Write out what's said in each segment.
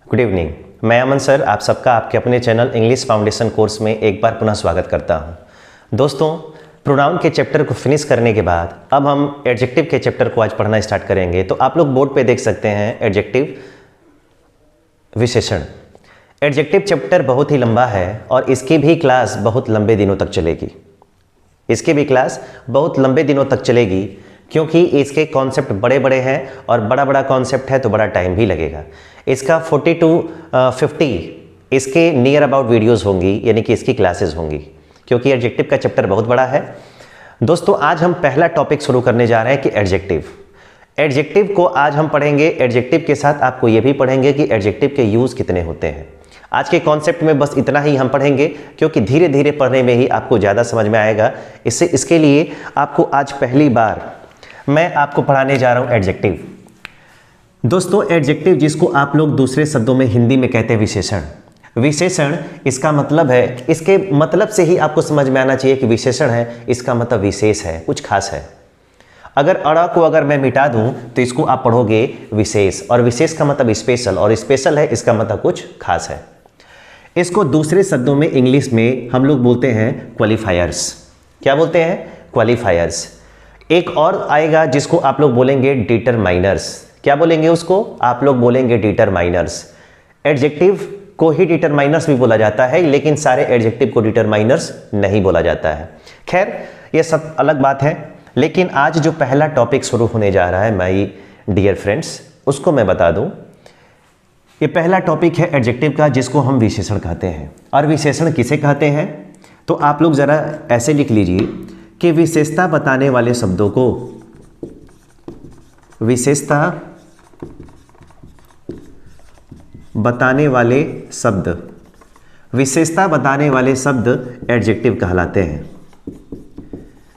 Good evening. मैं अमन sir आप सबका आपके अपने चैनल इंग्लिश फाउंडेशन कोर्स में एक बार पुनः स्वागत करता हूं। दोस्तों, प्रोनाउन के चैप्टर को फिनिश करने के बाद अब हम एडजेक्टिव के चैप्टर को आज पढ़ना स्टार्ट करेंगे। तो आप लोग बोर्ड पे देख सकते हैं एडजेक्टिव विशेषण। एडजेक्टिव चैप्टर बहुत ही लंबा है और इसकी भी क्लास बहुत लंबे दिनों तक चलेगी। क्योंकि इसके कॉन्सेप्ट बड़े बड़े हैं और बड़ा बड़ा कॉन्सेप्ट है तो बड़ा टाइम भी लगेगा। इसका 40 to 50 इसके नियर अबाउट वीडियोस होंगी, यानी कि इसकी क्लासेस होंगी, क्योंकि एडजेक्टिव का चैप्टर बहुत बड़ा है। दोस्तों, आज हम पहला टॉपिक शुरू करने जा रहे हैं कि एडजेक्टिव को आज हम पढ़ेंगे। एडजेक्टिव के साथ आपको ये भी पढ़ेंगे कि एडजेक्टिव के यूज़ कितने होते हैं। आज के कॉन्सेप्ट में बस इतना ही हम पढ़ेंगे, क्योंकि धीरे धीरे पढ़ने में ही आपको ज़्यादा समझ में आएगा। इसके लिए आपको आज पहली बार मैं आपको पढ़ाने जा रहा हूँ एडजेक्टिव। दोस्तों, एडजेक्टिव जिसको आप लोग दूसरे शब्दों में हिंदी में कहते हैं विशेषण, इसका मतलब है, इसके मतलब से ही आपको समझ में आना चाहिए कि विशेषण है, इसका मतलब विशेष है, कुछ खास है। अगर अड़ा को अगर मैं मिटा दूं तो इसको आप पढ़ोगे विशेष, और विशेष का मतलब स्पेशल, और स्पेशल है इसका मतलब कुछ खास है। इसको दूसरे शब्दों में इंग्लिश में हम लोग बोलते हैं क्वालिफायर्स। क्या बोलते हैं? क्वालिफायर्स। एक और आएगा जिसको आप लोग बोलेंगे डिटरमाइनर्स। क्या बोलेंगे उसको? आप लोग बोलेंगे डिटरमाइनर्स। एडजेक्टिव को ही डिटरमाइनर्स भी बोला जाता है, लेकिन सारे एडजेक्टिव को डिटरमाइनर्स नहीं बोला जाता है। खैर, ये सब अलग बात है। लेकिन आज जो पहला टॉपिक शुरू होने जा रहा है माय डियर फ्रेंड्स, उसको मैं बता दूं। ये पहला टॉपिक है एडजेक्टिव का, जिसको हम विशेषण कहते हैं। और विशेषण किसे कहते हैं? तो आप लोग ज़रा ऐसे लिख लीजिए कि विशेषता बताने वाले शब्दों को विशेषता बताने वाले शब्द एडजेक्टिव कहलाते हैं।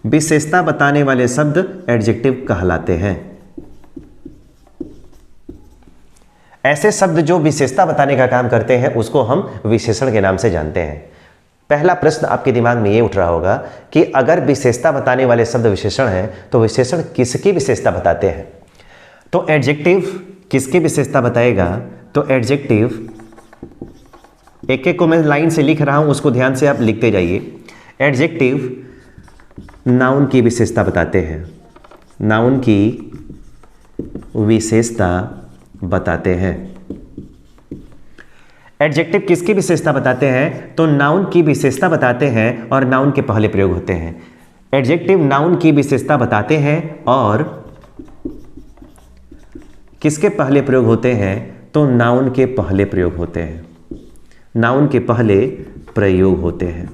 विशेषता बताने वाले शब्द एडजेक्टिव कहलाते हैं। ऐसे शब्द जो विशेषता बताने का काम करते हैं उसको हम विशेषण के नाम से जानते हैं। पहला प्रश्न आपके दिमाग में ये उठ रहा होगा कि अगर विशेषता बताने वाले शब्द विशेषण हैं तो विशेषण किसकी विशेषता बताते हैं? तो एडजेक्टिव किसकी विशेषता बताएगा? तो एडजेक्टिव, एक एक को मैं लाइन से लिख रहा हूं, उसको ध्यान से आप लिखते जाइए। एडजेक्टिव नाउन की विशेषता बताते हैं। नाउन की विशेषता बताते हैं। एडजेक्टिव किसकी विशेषता बताते हैं? तो नाउन की विशेषता बताते हैं और नाउन के पहले प्रयोग होते हैं। एडजेक्टिव नाउन की विशेषता बताते हैं और किसके पहले प्रयोग होते हैं? तो नाउन के पहले प्रयोग होते हैं। नाउन के पहले प्रयोग होते हैं।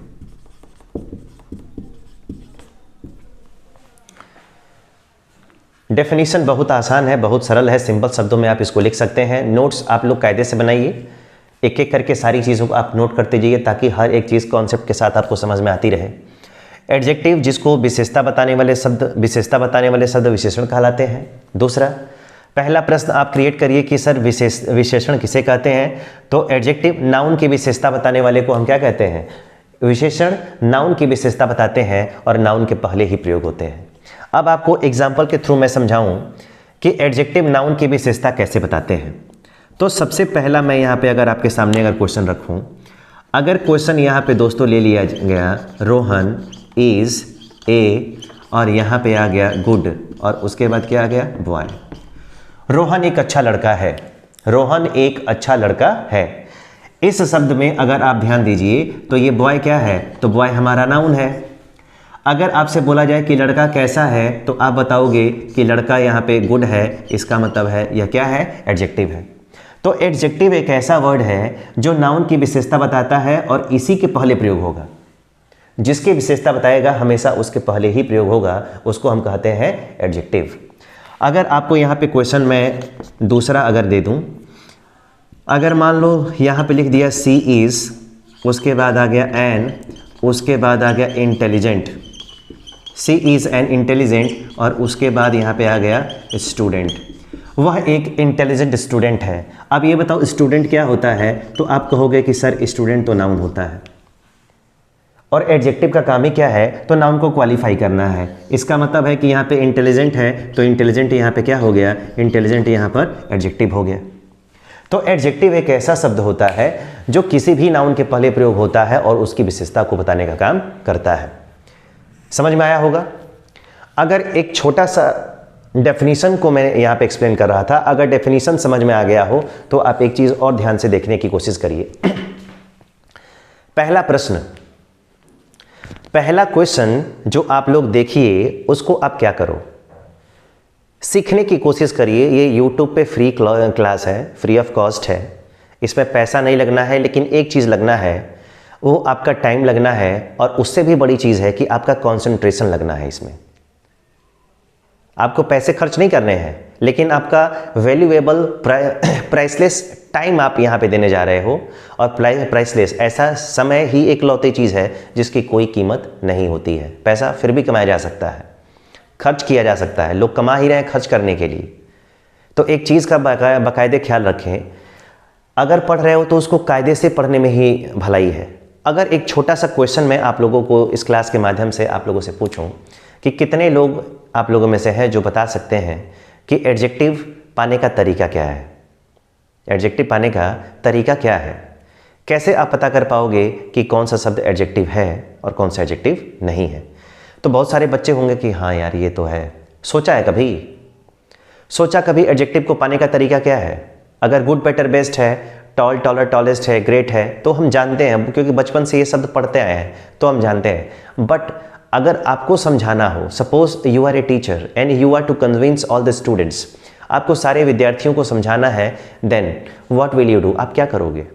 डेफिनेशन बहुत आसान है, बहुत सरल है, सिंपल शब्दों में आप इसको लिख सकते हैं। नोट्स आप लोग कायदे से बनाइए, एक एक करके सारी चीज़ों को आप नोट करते जाइए, ताकि हर एक चीज़ कॉन्सेप्ट के साथ आपको समझ में आती रहे। एडजेक्टिव जिसको विशेषता बताने वाले शब्द विशेषण कहलाते हैं। दूसरा, पहला प्रश्न आप क्रिएट करिए कि सर विशेषण किसे कहते हैं? तो एडजेक्टिव नाउन की विशेषता बताने वाले को हम क्या कहते हैं? विशेषण नाउन की विशेषता बताते हैं और नाउन के पहले ही प्रयोग होते हैं। अब आपको एग्जाम्पल के थ्रू मैं समझाऊं कि एडजेक्टिव नाउन की विशेषता कैसे बताते हैं। तो सबसे पहला मैं यहाँ पे अगर आपके सामने अगर क्वेश्चन रखूँ, अगर क्वेश्चन यहाँ पे दोस्तों ले लिया गया रोहन इज़ ए, और यहाँ पे आ गया गुड, और उसके बाद क्या आ गया? बॉय। रोहन एक अच्छा लड़का है। रोहन एक अच्छा लड़का है। इस शब्द में अगर आप ध्यान दीजिए तो ये बॉय क्या है? तो बॉय हमारा नाउन है। अगर आपसे बोला जाए कि लड़का कैसा है तो आप बताओगे कि लड़का यहाँ पे गुड है, इसका मतलब है यह क्या है? एडजेक्टिव है। तो एडजेक्टिव एक ऐसा वर्ड है जो नाउन की विशेषता बताता है और इसी के पहले प्रयोग होगा। जिसकी विशेषता बताएगा हमेशा उसके पहले ही प्रयोग होगा, उसको हम कहते हैं एडजेक्टिव। अगर आपको यहाँ पे क्वेश्चन मैं दूसरा अगर दे दूँ, अगर मान लो यहाँ पे लिख दिया सी इज़, उसके बाद आ गया एन, उसके बाद आ गया intelligent. She is an intelligent, और उसके बाद यहाँ पे आ गया स्टूडेंट। वह एक इंटेलिजेंट स्टूडेंट है। अब ये बताओ स्टूडेंट क्या होता है? तो आप कहोगे कि सर स्टूडेंट तो नाउन होता है, और एडजेक्टिव का काम ही क्या है? तो नाउन को क्वालिफाई करना है। इसका मतलब है कि यहाँ पे इंटेलिजेंट है तो इंटेलिजेंट यहाँ पे क्या हो गया? इंटेलिजेंट यहाँ पर एडजेक्टिव हो गया। तो एडजेक्टिव एक ऐसा शब्द होता है जो किसी भी नाउन के पहले प्रयोग होता है और उसकी विशेषता को बताने का काम करता है। समझ में आया होगा? अगर एक छोटा सा डेफिनेशन को मैं यहाँ पे एक्सप्लेन कर रहा था, अगर डेफिनेशन समझ में आ गया हो तो आप एक चीज़ और ध्यान से देखने की कोशिश करिए। पहला प्रश्न, पहला क्वेश्चन जो आप लोग देखिए उसको आप क्या करो, सीखने की कोशिश करिए। ये YouTube पे फ्री क्लास है, फ्री ऑफ कॉस्ट है, इसमें पैसा नहीं लगना है, लेकिन एक चीज़ लगना है, वो आपका टाइम लगना है, और उससे भी बड़ी चीज़ है कि आपका कंसंट्रेशन लगना है। इसमें आपको पैसे खर्च नहीं करने हैं, लेकिन आपका वैल्यूएबल प्राइसलेस टाइम आप यहाँ पे देने जा रहे हो, और प्राइसलेस ऐसा समय ही एक लौती चीज़ है जिसकी कोई कीमत नहीं होती है। पैसा फिर भी कमाया जा सकता है, खर्च किया जा सकता है, लोग कमा ही रहे हैं खर्च करने के लिए। तो एक चीज़ का बाकायदे ख्याल रखें, अगर पढ़ रहे हो तो उसको कायदे से पढ़ने में ही भलाई है। अगर एक छोटा सा क्वेश्चन मैं आप लोगों को इस क्लास के माध्यम से आप लोगों से पूछूं कि कितने लोग आप लोगों में से हैं जो बता सकते हैं कि एडजेक्टिव पाने का तरीका क्या है, एडजेक्टिव पाने का तरीका क्या है, कैसे आप पता कर पाओगे कि कौन सा शब्द एडजेक्टिव है और कौन सा एडजेक्टिव नहीं है? तो बहुत सारे बच्चे होंगे कि हाँ यार ये तो है, सोचा है कभी, सोचा कभी एडजेक्टिव को पाने का तरीका क्या है? अगर गुड बेटर बेस्ट है, टॉल टॉलर टॉलेस्ट है, ग्रेट है, तो हम जानते हैं क्योंकि बचपन से ये शब्द पढ़ते आए हैं तो हम जानते हैं। बट अगर आपको समझाना हो, suppose you are a teacher and you are to convince all the students, आपको सारे विद्यार्थियों को समझाना है, then what will you do? आप क्या करोगे,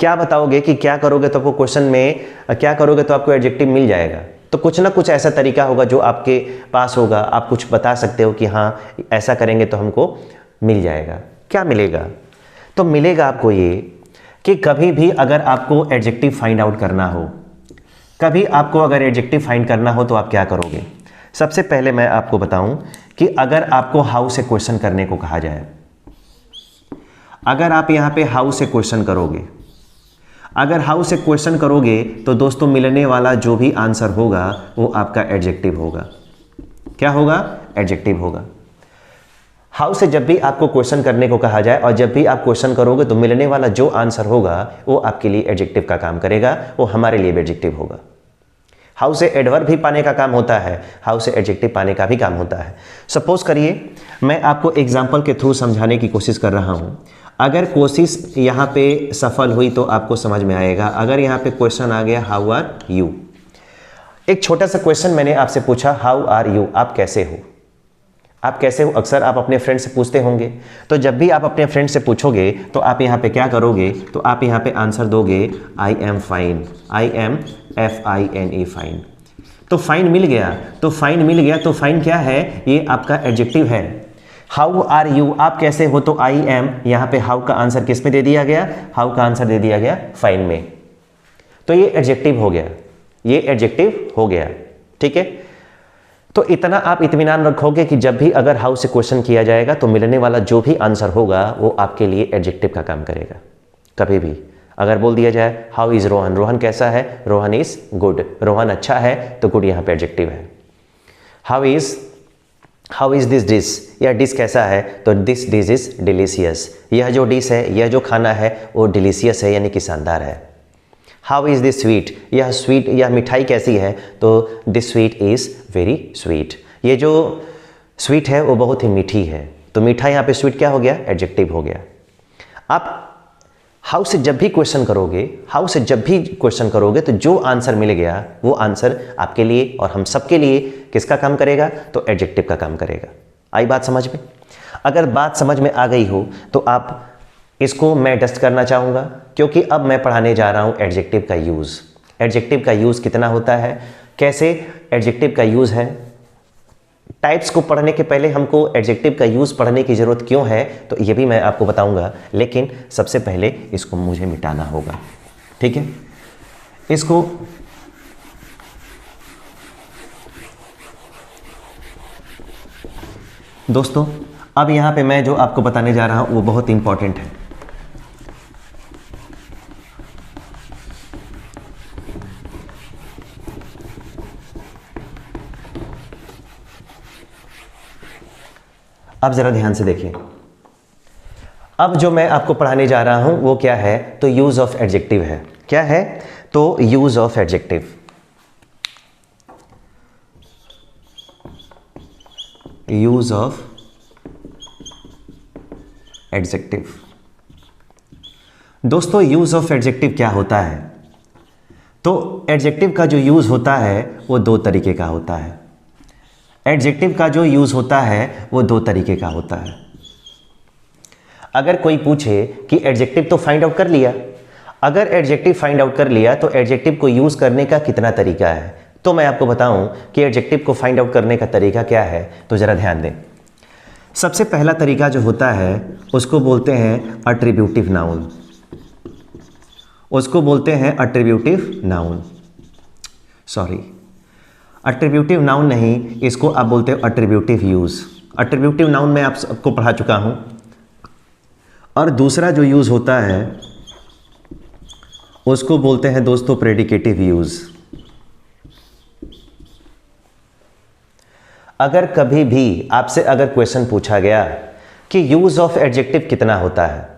क्या बताओगे कि क्या करोगे? तो आपको क्वेश्चन में क्या करोगे तो आपको एडजेक्टिव मिल जाएगा। तो कुछ ना कुछ ऐसा तरीका होगा जो आपके पास होगा, आप कुछ बता सकते हो कि हाँ ऐसा करेंगे तो हमको मिल जाएगा। क्या मिलेगा? तो मिलेगा आपको ये कि कभी भी अगर आपको एडजेक्टिव फाइंड आउट करना हो, कभी आपको अगर एडजेक्टिव फाइंड करना हो तो आप क्या करोगे? सबसे पहले मैं आपको बताऊं कि अगर आपको हाउ से क्वेश्चन करने को कहा जाए, अगर आप यहाँ पे हाउ से क्वेश्चन करोगे, अगर हाउ से क्वेश्चन करोगे तो दोस्तों मिलने वाला जो भी आंसर होगा वो आपका एडजेक्टिव होगा। क्या होगा? एडजेक्टिव होगा। हाउ से जब भी आपको क्वेश्चन करने को कहा जाए और जब भी आप क्वेश्चन करोगे तो मिलने वाला जो आंसर होगा वो आपके लिए एडजेक्टिव का काम करेगा, वो हमारे लिए भी एडजेक्टिव होगा। हाउ से एडवर्ब भी पाने का काम होता है, हाउ से एडजेक्टिव पाने का भी काम होता है। सपोज करिए मैं आपको एग्जाम्पल के थ्रू समझाने की कोशिश कर रहा हूँ। अगर कोशिश यहाँ पे सफल हुई तो आपको समझ में आएगा। अगर यहाँ पे क्वेश्चन आ गया हाउ आर यू, एक छोटा सा क्वेश्चन मैंने आपसे पूछा हाउ आर यू, आप कैसे हो, आप कैसे हो? अक्सर आप अपने फ्रेंड से पूछते होंगे, तो जब भी आप अपने फ्रेंड से पूछोगे तो आप यहाँ पे क्या करोगे? तो आप यहाँ पे आंसर दोगे I am fine, I am FINE, fine. तो फाइन मिल गया, तो फाइन मिल गया, तो फाइन क्या है? ये आपका एडजेक्टिव है। हाउ आर यू, आप कैसे हो, तो आई एम, यहाँ पे हाउ का आंसर किस में दे दिया गया? हाउ का आंसर दे दिया गया फाइन में। तो ये एडजेक्टिव हो गया, ये एडजेक्टिव हो गया। ठीक है, तो इतना आप इत्मीनान रखोगे कि जब भी अगर हाउ से क्वेश्चन किया जाएगा तो मिलने वाला जो भी आंसर होगा वो आपके लिए एडजेक्टिव का काम करेगा। कभी भी अगर बोल दिया जाए हाउ इज रोहन, रोहन कैसा है? रोहन इज गुड, रोहन अच्छा है, तो गुड यहाँ पे एडजेक्टिव है। हाउ इज दिस डिश, यह डिश कैसा है? तो दिस डिश इज डिलीशियस, यह जो डिश है, यह जो खाना है वो डिलीशियस है, यानी कि शानदार है। हाउ इज़ दिस स्वीट, यह स्वीट, यह मिठाई कैसी है? तो this sweet is very sweet, ये जो स्वीट है वो बहुत ही मीठी है। तो मीठा यहाँ पे स्वीट क्या हो गया? एडजेक्टिव हो गया। आप हाउ से जब भी क्वेश्चन करोगे, हाउ से जब भी क्वेश्चन करोगे तो जो आंसर मिल गया वो आंसर आपके लिए और हम सबके लिए किसका काम करेगा? तो एडजेक्टिव का काम करेगा। आई बात समझ में? अगर बात समझ में आ गई हो तो आप इसको मैं डस्ट करना चाहूँगा, क्योंकि अब मैं पढ़ाने जा रहा हूँ एडजेक्टिव का यूज़। एडजेक्टिव का यूज़ कितना होता है, कैसे एडजेक्टिव का यूज़ है। टाइप्स को पढ़ने के पहले हमको एडजेक्टिव का यूज़ पढ़ने की ज़रूरत क्यों है, तो ये भी मैं आपको बताऊंगा, लेकिन सबसे पहले इसको मुझे मिटाना होगा। ठीक है, इसको दोस्तों अब यहाँ पे मैं जो आपको बताने जा रहा हूँ वो बहुत इंपॉर्टेंट है। अब ज़रा ध्यान से देखिए। अब जो मैं आपको पढ़ाने जा रहा हूं वो क्या है, तो यूज ऑफ एडजेक्टिव है। क्या है, तो use of adjective. Use of adjective. दोस्तों यूज ऑफ एडजेक्टिव क्या होता है, तो एडजेक्टिव का जो यूज होता है वो दो तरीके का होता है। एडजेक्टिव का जो यूज होता है वो दो तरीके का होता है। अगर कोई पूछे कि एडजेक्टिव तो फाइंड आउट कर लिया, अगर एडजेक्टिव फाइंड आउट कर लिया तो एडजेक्टिव को यूज करने का कितना तरीका है, तो मैं आपको बताऊं कि एडजेक्टिव को फाइंड आउट करने का तरीका क्या है, तो जरा ध्यान दें। सबसे पहला तरीका जो होता है उसको बोलते हैं अट्रीब्यूटिव नाउन। उसको बोलते हैं अट्रीब्यूटिव नाउन, सॉरी अट्रीब्यूटिव नाउन नहीं, इसको आप बोलते हो अट्रीब्यूटिव यूज। अट्रीब्यूटिव नाउन मैं आप सबको पढ़ा चुका हूं। और दूसरा जो यूज होता है उसको बोलते हैं दोस्तों प्रेडिकेटिव यूज। अगर कभी भी आपसे अगर क्वेश्चन पूछा गया कि यूज ऑफ एडजेक्टिव कितना होता है,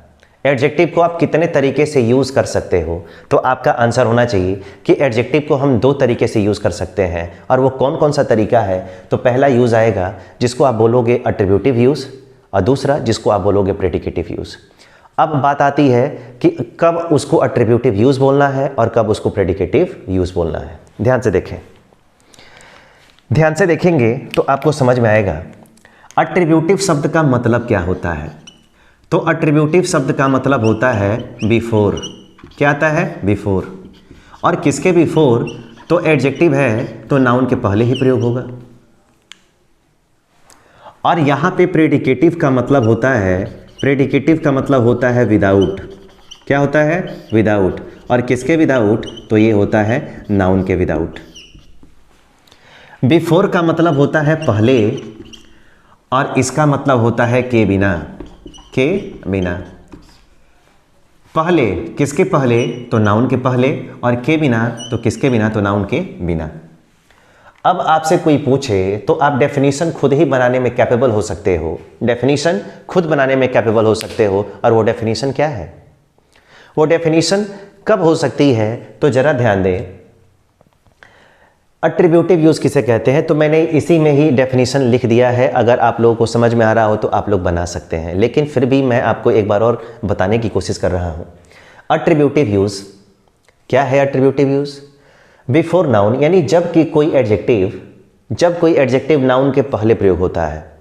एडजेक्टिव को आप कितने तरीके से यूज कर सकते हो, तो आपका आंसर होना चाहिए कि एडजेक्टिव को हम दो तरीके से यूज कर सकते हैं। और वो कौन कौन सा तरीका है, तो पहला यूज आएगा जिसको आप बोलोगे अट्रीब्यूटिव यूज, और दूसरा जिसको आप बोलोगे प्रेडिकेटिव यूज। अब बात आती है कि कब उसको अट्रीब्यूटिव यूज बोलना है और कब उसको प्रेडिकेटिव यूज बोलना है। ध्यान से देखें, ध्यान से देखेंगे तो आपको समझ में आएगा अट्रीब्यूटिव शब्द का मतलब क्या होता है। तो अट्रीब्यूटिव शब्द का मतलब होता है बिफोर। क्या आता है, बिफोर। और किसके बिफोर, तो एडजेक्टिव है तो नाउन के पहले ही प्रयोग होगा। और यहां पे प्रेडिकेटिव का मतलब होता है, प्रेडिकेटिव का मतलब होता है विदाउट। क्या होता है, विदाउट। और किसके विदाउट, तो ये होता है नाउन के विदाउट। बिफोर का मतलब होता है पहले, और इसका मतलब होता है के बिना। के बिना। पहले, किसके पहले, तो नाउन के पहले, और के बिना, तो किसके बिना, तो नाउन के बिना। अब आपसे कोई पूछे तो आप डेफिनेशन खुद ही बनाने में कैपेबल हो सकते हो। डेफिनेशन खुद बनाने में कैपेबल हो सकते हो। और वो डेफिनेशन क्या है, वो डेफिनेशन कब हो सकती है, तो जरा ध्यान दें। अट्रीब्यूटिव यूज किसे कहते हैं, तो मैंने इसी में ही डेफिनेशन लिख दिया है। अगर आप लोगों को समझ में आ रहा हो तो आप लोग बना सकते हैं, लेकिन फिर भी मैं आपको एक बार और बताने की कोशिश कर रहा हूं। अट्रीब्यूटिव यूज क्या है, अट्रीब्यूटिव यूज बिफोर नाउन, यानी जब कि कोई एडजेक्टिव नाउन के पहले प्रयोग होता है।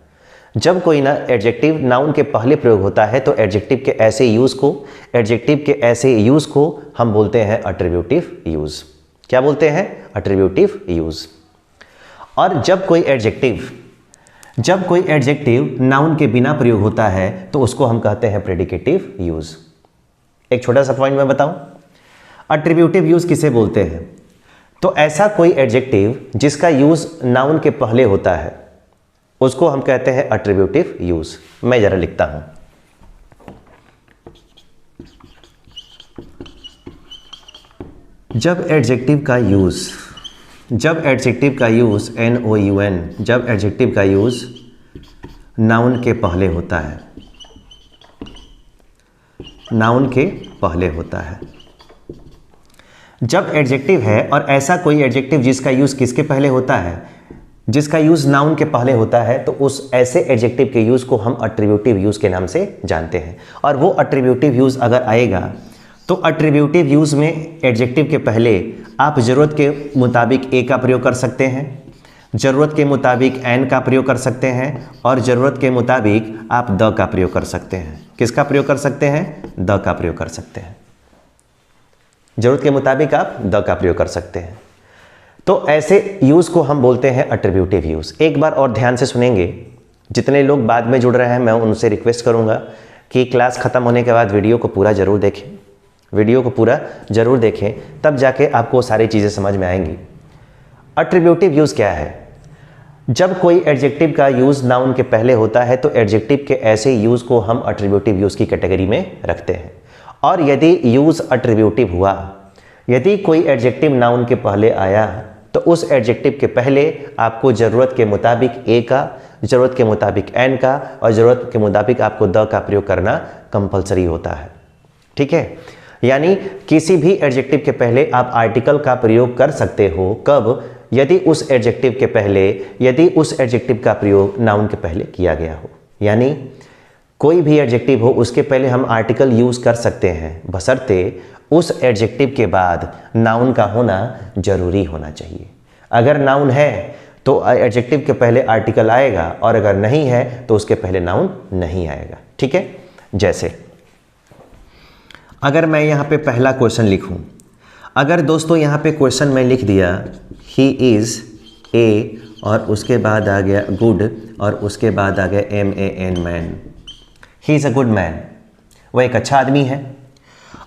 जब कोई ना एडजेक्टिव नाउन के पहले प्रयोग होता है तो एडजेक्टिव के ऐसे यूज को हम बोलते हैं अट्रीब्यूटिव यूज। क्या बोलते हैं, अट्रीब्यूटिव यूज। और जब कोई एडजेक्टिव नाउन के बिना प्रयोग होता है तो उसको हम कहते हैं प्रेडिकेटिव यूज। एक छोटा सा पॉइंट मैं बताऊं, अट्रीब्यूटिव यूज किसे बोलते हैं, तो ऐसा कोई एडजेक्टिव जिसका यूज नाउन के पहले होता है उसको हम कहते हैं अट्रीब्यूटिव यूज। मैं जरा लिखता हूं, जब एडजेक्टिव का यूज NOUN, जब एडजेक्टिव का यूज नाउन के पहले होता है, नाउन के पहले होता है। जब एडजेक्टिव है और ऐसा कोई एडजेक्टिव जिसका यूज किसके पहले होता है, जिसका यूज नाउन के पहले होता है, तो उस ऐसे एडजेक्टिव के यूज को हम अट्रीब्यूटिव यूज के नाम से जानते हैं। और वो अट्रीब्यूटिव यूज अगर आएगा तो अट्रीब्यूटिव यूज में एडजेक्टिव के पहले आप ज़रूरत के मुताबिक ए का प्रयोग कर सकते हैं, ज़रूरत के मुताबिक एन का प्रयोग कर सकते हैं, और ज़रूरत के मुताबिक आप द का प्रयोग कर सकते हैं। किसका प्रयोग कर सकते हैं, द का प्रयोग कर सकते हैं। ज़रूरत के मुताबिक आप द का प्रयोग कर सकते हैं। तो ऐसे यूज़ को हम बोलते हैं अट्रीब्यूटिव यूज़। एक बार और ध्यान से सुनेंगे, जितने लोग बाद में जुड़ रहे हैं मैं उनसे रिक्वेस्ट करूँगा कि क्लास ख़त्म होने के बाद वीडियो को पूरा ज़रूर देखें, वीडियो को पूरा ज़रूर देखें, तब जाके आपको सारी चीज़ें समझ में आएंगी। अट्रीब्यूटिव यूज़ क्या है, जब कोई एडजेक्टिव का यूज़ नाउन के पहले होता है तो एडजेक्टिव के ऐसे यूज़ को हम अट्रीब्यूटिव यूज़ की कैटेगरी में रखते हैं। और यदि यूज़ अट्रीब्यूटिव हुआ, यदि कोई एडजेक्टिव नाउन के पहले आया, तो उस एडजेक्टिव के पहले आपको ज़रूरत के मुताबिक ए का, ज़रूरत के मुताबिक एन का, और ज़रूरत के मुताबिक आपको द का प्रयोग करना कंपलसरी होता है। ठीक है, यानी किसी भी एडजेक्टिव के पहले आप आर्टिकल का प्रयोग कर सकते हो। कब? यदि उस एडजेक्टिव का प्रयोग नाउन के पहले किया गया हो। यानी कोई भी एडजेक्टिव हो उसके पहले हम आर्टिकल यूज़ कर सकते हैं, बशर्ते उस एडजेक्टिव के बाद नाउन का होना जरूरी होना चाहिए। अगर नाउन है तो एडजेक्टिव के पहले आर्टिकल आएगा, और अगर नहीं है तो उसके पहले नाउन नहीं आएगा। ठीक है, जैसे अगर मैं यहाँ पे पहला क्वेश्चन लिखूँ, अगर दोस्तों यहाँ पे क्वेश्चन में लिख दिया ही इज़ ए, और उसके बाद आ गया गुड, और उसके बाद आ गया MAN man, he is a good man, वह एक अच्छा आदमी है।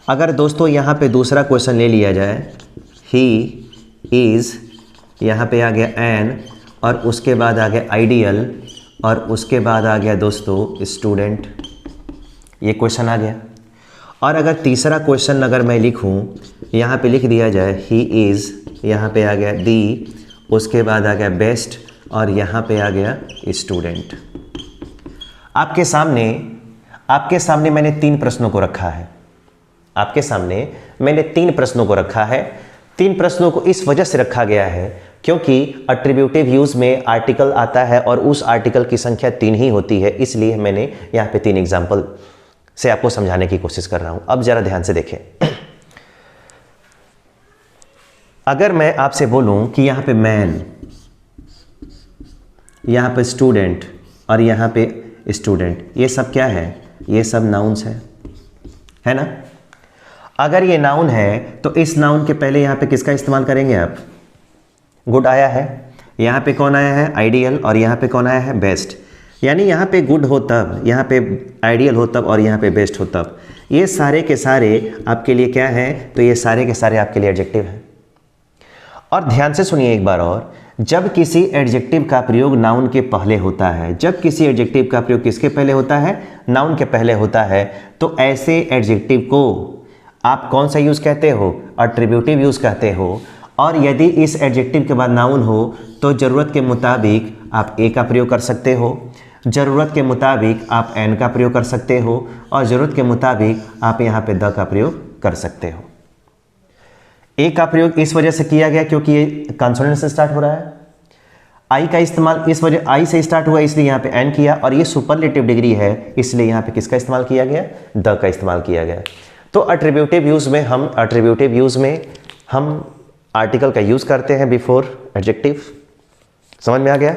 अगर दोस्तों यहाँ पे दूसरा क्वेश्चन ले लिया जाए, ही इज़, यहाँ पे आ गया एन, और उसके बाद आ गया आइडियल, और उसके बाद आ गया दोस्तों स्टूडेंट, ये क्वेश्चन आ गया। और अगर तीसरा क्वेश्चन अगर मैं लिखूं, यहाँ पे लिख दिया जाए ही इज़, यहाँ पे आ गया दी, उसके बाद आ गया बेस्ट, और यहाँ पे आ गया स्टूडेंट। आपके सामने मैंने 3 प्रश्नों को रखा है। आपके सामने मैंने 3 प्रश्नों को रखा है। 3 प्रश्नों को इस वजह से रखा गया है क्योंकि अट्रीब्यूटिव यूज़ में आर्टिकल आता है और उस आर्टिकल की संख्या 3 ही होती है, इसलिए मैंने यहाँ पे 3 एग्जाम्पल से आपको समझाने की कोशिश कर रहा हूं। अब जरा ध्यान से देखें। अगर मैं आपसे बोलूं कि यहां पे मैन, यहां पे स्टूडेंट, और यहां पे स्टूडेंट, ये सब क्या है? ये सब नाउन्स है ना? अगर ये नाउन है तो इस नाउन के पहले यहां पे किसका इस्तेमाल करेंगे आप? गुड आया है, यहां पे कौन आया है? आइडियल, और यहां पे कौन आया है? बेस्ट। यानी यहाँ पे गुड हो तब, यहाँ पे आइडियल हो तब, और यहाँ पे बेस्ट हो तब। ये सारे के सारे आपके लिए क्या हैं? तो ये सारे के सारे आपके लिए एडजेक्टिव हैं। और ध्यान से सुनिए एक बार और, जब किसी एडजेक्टिव का प्रयोग नाउन के पहले होता है, जब किसी एडजेक्टिव का प्रयोग किसके पहले होता है? नाउन के पहले होता है, तो ऐसे एडजेक्टिव को आप कौन सा यूज़ कहते हो? अट्रीब्यूटिव यूज़ कहते हो। और यदि इस एडजेक्टिव के बाद नाउन हो तो ज़रूरत के मुताबिक आप ए का प्रयोग कर सकते हो, ज़रूरत के मुताबिक आप एन का प्रयोग कर सकते हो, और ज़रूरत के मुताबिक आप यहाँ पे द का प्रयोग कर सकते हो। ए का प्रयोग इस वजह से किया गया क्योंकि ये कॉन्सोनेंट से स्टार्ट हो रहा है। आई का इस्तेमाल इस वजह, आई से स्टार्ट हुआ इसलिए यहाँ पे एन किया, और ये सुपरलेटिव डिग्री है इसलिए यहाँ पे किसका इस्तेमाल किया गया? द का इस्तेमाल किया गया। तो अट्रीब्यूटिव यूज़ में हम आर्टिकल का यूज़ करते हैं बिफोर एडजेक्टिव। समझ में आ गया?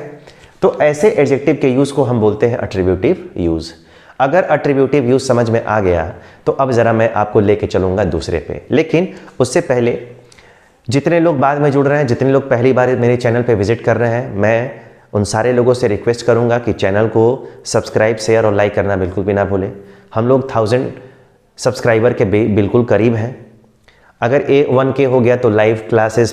तो ऐसे एडजेक्टिव के यूज़ को हम बोलते हैं अट्रीब्यूटिव यूज़। अगर अट्रीब्यूटिव यूज़ समझ में आ गया तो अब ज़रा मैं आपको लेके चलूँगा दूसरे पे, लेकिन उससे पहले जितने लोग बाद में जुड़ रहे हैं, जितने लोग पहली बार मेरे चैनल पे विजिट कर रहे हैं, मैं उन सारे लोगों से रिक्वेस्ट करूँगा कि चैनल को सब्सक्राइब, शेयर और लाइक करना बिल्कुल भी ना भूलें। हम लोग 1000 सब्सक्राइबर के बिल्कुल करीब हैं। अगर 1K हो गया तो लाइव क्लासेस,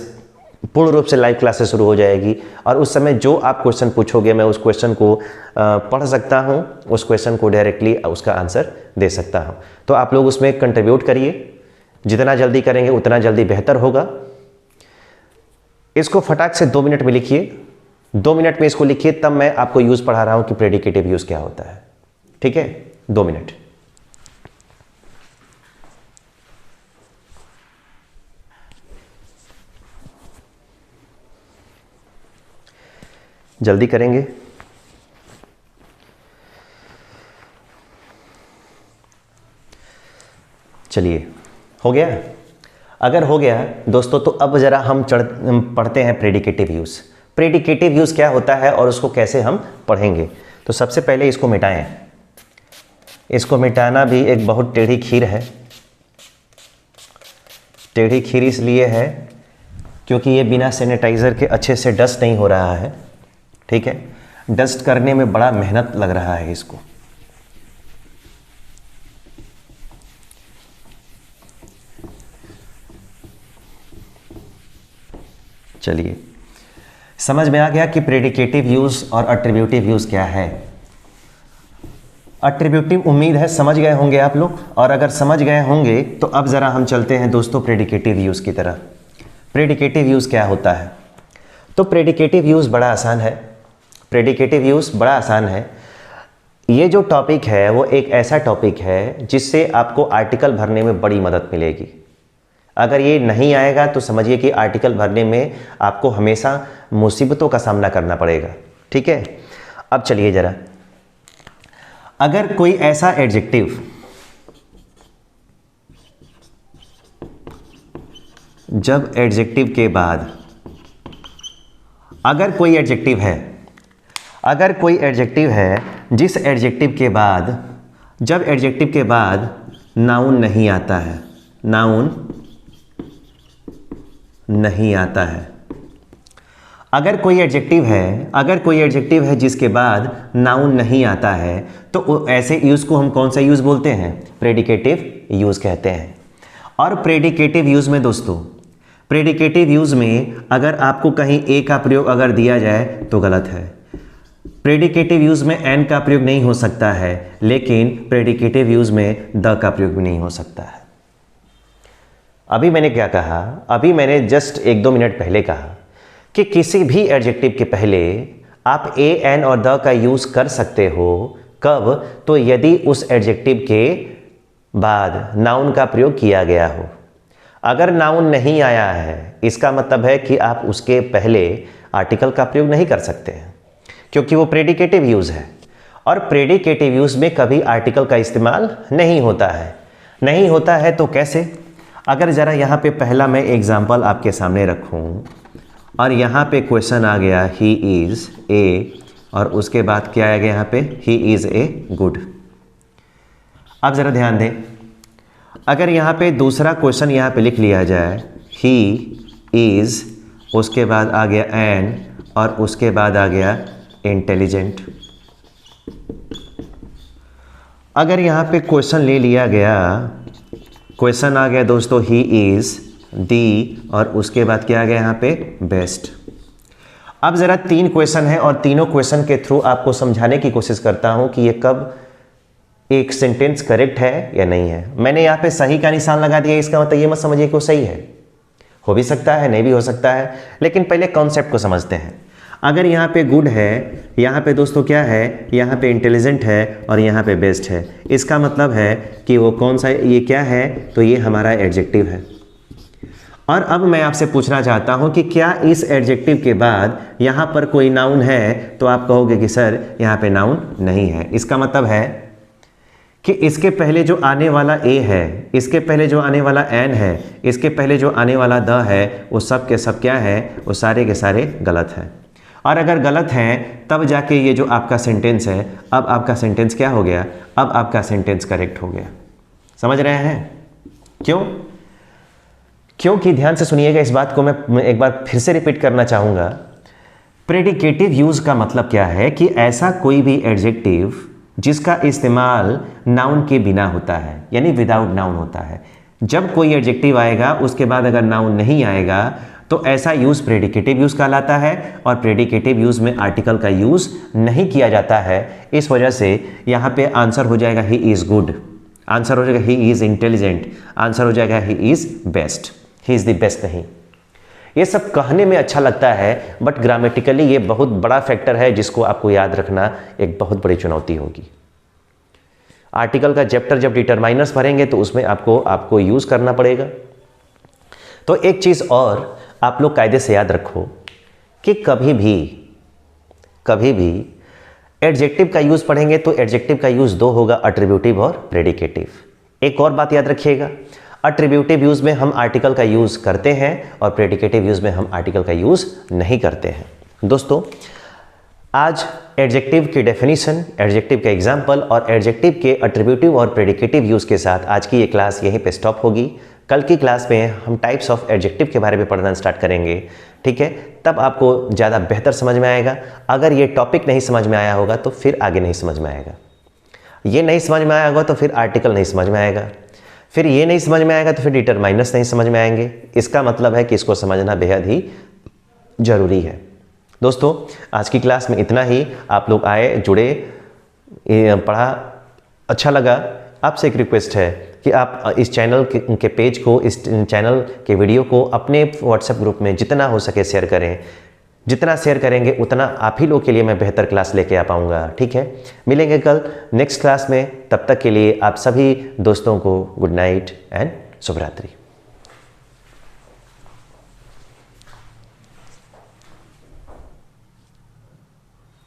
पूर्ण रूप से लाइव क्लासेस शुरू हो जाएगी, और उस समय जो आप क्वेश्चन पूछोगे मैं उस क्वेश्चन को पढ़ सकता हूं, उस क्वेश्चन को डायरेक्टली उसका आंसर दे सकता हूं। तो आप लोग उसमें कंट्रीब्यूट करिए, जितना जल्दी करेंगे उतना जल्दी बेहतर होगा। इसको फटाक से 2 मिनट में लिखिए, 2 मिनट में इसको लिखिए, तब मैं आपको यूज़ पढ़ा रहा हूं कि प्रेडिकेटिव यूज़ क्या होता है। ठीक है, 2 मिनट। जल्दी करेंगे। चलिए, हो गया? अगर हो गया दोस्तों तो अब ज़रा हम पढ़ते हैं प्रेडिकेटिव यूज़। प्रेडिकेटिव यूज़ क्या होता है और उसको कैसे हम पढ़ेंगे। तो सबसे पहले इसको मिटाएं। इसको मिटाना भी एक बहुत टेढ़ी खीर है। टेढ़ी खीर इसलिए है क्योंकि ये बिना सैनिटाइज़र के अच्छे से डस्ट नहीं हो रहा है। ठीक है, डस्ट करने में बड़ा मेहनत लग रहा है इसको। चलिए, समझ में आ गया कि प्रेडिकेटिव यूज़ और अट्रीब्यूटिव यूज़ क्या है। अट्रीब्यूटिव उम्मीद है समझ गए होंगे आप लोग, और अगर समझ गए होंगे तो अब ज़रा हम चलते हैं दोस्तों प्रेडिकेटिव यूज़ की तरह। प्रेडिकेटिव यूज़ क्या होता है? तो प्रेडिकेटिव यूज़ बड़ा आसान है। प्रेडिकेटिव यूज़ बड़ा आसान है। ये जो टॉपिक है वो एक ऐसा टॉपिक है जिससे आपको आर्टिकल भरने में बड़ी मदद मिलेगी। अगर ये नहीं आएगा तो समझिए कि आर्टिकल भरने में आपको हमेशा मुसीबतों का सामना करना पड़ेगा। ठीक है, अब चलिए ज़रा, अगर कोई ऐसा एडजेक्टिव जब एडजेक्टिव के बाद अगर कोई एडजेक्टिव है जिस एडजेक्टिव के बाद जब एडजेक्टिव के बाद नाउन नहीं आता है, नाउन नहीं आता है, अगर कोई एडजेक्टिव है जिसके बाद नाउन नहीं आता है तो ऐसे यूज़ को हम कौन सा यूज़ बोलते हैं? प्रेडिकेटिव यूज़ कहते हैं। और प्रेडिकेटिव यूज़ में दोस्तों, प्रेडिकेटिव यूज़ में अगर आपको कहीं ए का प्रयोग अगर दिया जाए तो गलत है। प्रेडिकेटिव यूज़ में एन का प्रयोग नहीं हो सकता है, लेकिन प्रेडिकेटिव यूज़ में द का प्रयोग भी नहीं हो सकता है। अभी मैंने क्या कहा? अभी मैंने जस्ट 1-2 मिनट पहले कहा कि किसी भी एडजेक्टिव के पहले आप ए, एन और द का यूज़ कर सकते हो। कब? तो यदि उस एडजेक्टिव के बाद नाउन का प्रयोग किया गया हो। अगर नाउन नहीं आया है, इसका मतलब है कि आप उसके पहले आर्टिकल का प्रयोग नहीं कर सकते हैं, क्योंकि वो प्रेडिकेटिव यूज़ है। और प्रेडिकेटिव यूज़ में कभी आर्टिकल का इस्तेमाल नहीं होता है। नहीं होता है तो कैसे? अगर ज़रा यहाँ पे पहला मैं एग्जाम्पल आपके सामने रखूँ और यहाँ पे क्वेश्चन आ गया ही इज़ ए, और उसके बाद क्या आ गया यहाँ पे? He is a good. अब ज़रा ध्यान दें, अगर यहाँ पे दूसरा क्वेश्चन यहाँ पे लिख लिया जाए ही इज़, उसके बाद आ गया एन, और उसके बाद आ गया इंटेलिजेंट। अगर यहाँ पे क्वेश्चन ले लिया गया, क्वेश्चन आ गया दोस्तों ही इज़ दी, और उसके बाद क्या आ गया यहाँ पे? बेस्ट। अब ज़रा 3 क्वेश्चन है और तीनों क्वेश्चन के थ्रू आपको समझाने की कोशिश करता हूँ कि ये कब एक सेंटेंस करेक्ट है या नहीं है। मैंने यहाँ पे सही का निशान लगा दिया, इसका मतलब ये मत समझिए कि वो सही है, हो भी सकता है, नहीं भी हो सकता है, लेकिन पहले कॉन्सेप्ट को समझते हैं। अगर यहाँ पे गुड है, यहाँ पे दोस्तों क्या है? यहाँ पे इंटेलिजेंट है और यहाँ पे बेस्ट है। इसका मतलब है कि वो कौन सा, ये क्या है? तो ये हमारा एडजेक्टिव है। और अब मैं आपसे पूछना चाहता हूँ कि क्या इस एडजेक्टिव के बाद यहाँ पर कोई नाउन है? तो आप कहोगे कि सर यहाँ पे नाउन नहीं है। इसका मतलब है कि इसके पहले जो आने वाला ए है, इसके पहले जो आने वाला एन है, इसके पहले जो आने वाला द है, वो सब के सब क्या है? वो सारे के सारे गलत हैं। और अगर गलत हैं तब जाके ये जो आपका सेंटेंस है, अब आपका सेंटेंस क्या हो गया? अब आपका सेंटेंस करेक्ट हो गया। समझ रहे हैं? क्यों? क्योंकि ध्यान से सुनिएगा, इस बात को मैं एक बार फिर से रिपीट करना चाहूँगा। प्रेडिकेटिव यूज़ का मतलब क्या है कि ऐसा कोई भी एडजेक्टिव जिसका इस्तेमाल नाउन के बिना होता है, यानी विदाउट नाउन होता है। जब कोई एडजेक्टिव आएगा उसके बाद अगर नाउन नहीं आएगा तो ऐसा यूज़ प्रेडिकेटिव यूज़ कहलाता है, और प्रेडिकेटिव यूज़ में आर्टिकल का यूज़ नहीं किया जाता है। इस वजह से यहाँ पे आंसर हो जाएगा ही इज़ गुड, आंसर हो जाएगा ही इज़ इंटेलिजेंट, आंसर हो जाएगा he is best. He is the best नहीं। ये सब कहने में अच्छा लगता है, बट ग्रामेटिकली ये बहुत बड़ा फैक्टर है जिसको आपको याद रखना एक बहुत बड़ी चुनौती होगी। आर्टिकल का चैप्टर जब डिटरमाइनर्स भरेंगे तो उसमें आपको यूज़ करना पड़ेगा। तो एक चीज़ और आप लोग कायदे से याद रखो कि कभी भी एडजेक्टिव का यूज़ पढ़ेंगे तो एडजेक्टिव का यूज़ 2 होगा, एट्रिब्यूटिव और प्रेडिकेटिव। एक और बात याद रखिएगा, एट्रिब्यूटिव यूज़ में हम आर्टिकल का यूज़ करते हैं और प्रेडिकेटिव यूज़ में हम आर्टिकल का यूज़ नहीं करते हैं। दोस्तों, आज एडजेक्टिव की डेफिनेशन, एडजेक्टिव के एग्जाम्पल और एडजेक्टिव के एट्रिब्यूटिव और प्रेडिकेटिव यूज़ के साथ आज की ये क्लास यहीं पे स्टॉप होगी। कल की क्लास में हम टाइप्स ऑफ एडजेक्टिव के बारे में पढ़ना स्टार्ट करेंगे। ठीक है, तब आपको ज़्यादा बेहतर समझ में आएगा। अगर ये टॉपिक नहीं समझ में आया होगा तो फिर आगे नहीं समझ में आएगा, ये नहीं समझ में आया होगा तो फिर आर्टिकल नहीं समझ में आएगा, फिर ये नहीं समझ में आएगा तो फिर डिटरमाइनर्स नहीं समझ में आएंगे। इसका मतलब है कि इसको समझना बेहद ही ज़रूरी है। दोस्तों, आज की क्लास में इतना ही। आप लोग आए, जुड़े, पढ़ा, अच्छा लगा। आपसे एक रिक्वेस्ट है कि आप इस चैनल के पेज को, इस चैनल के वीडियो को अपने व्हाट्सएप ग्रुप में जितना हो सके शेयर करें। जितना शेयर करेंगे उतना आप ही लोग के लिए मैं बेहतर क्लास लेके आ पाऊँगा। ठीक है, मिलेंगे कल नेक्स्ट क्लास में। तब तक के लिए आप सभी दोस्तों को गुड नाइट एंड शुभ रात्रि।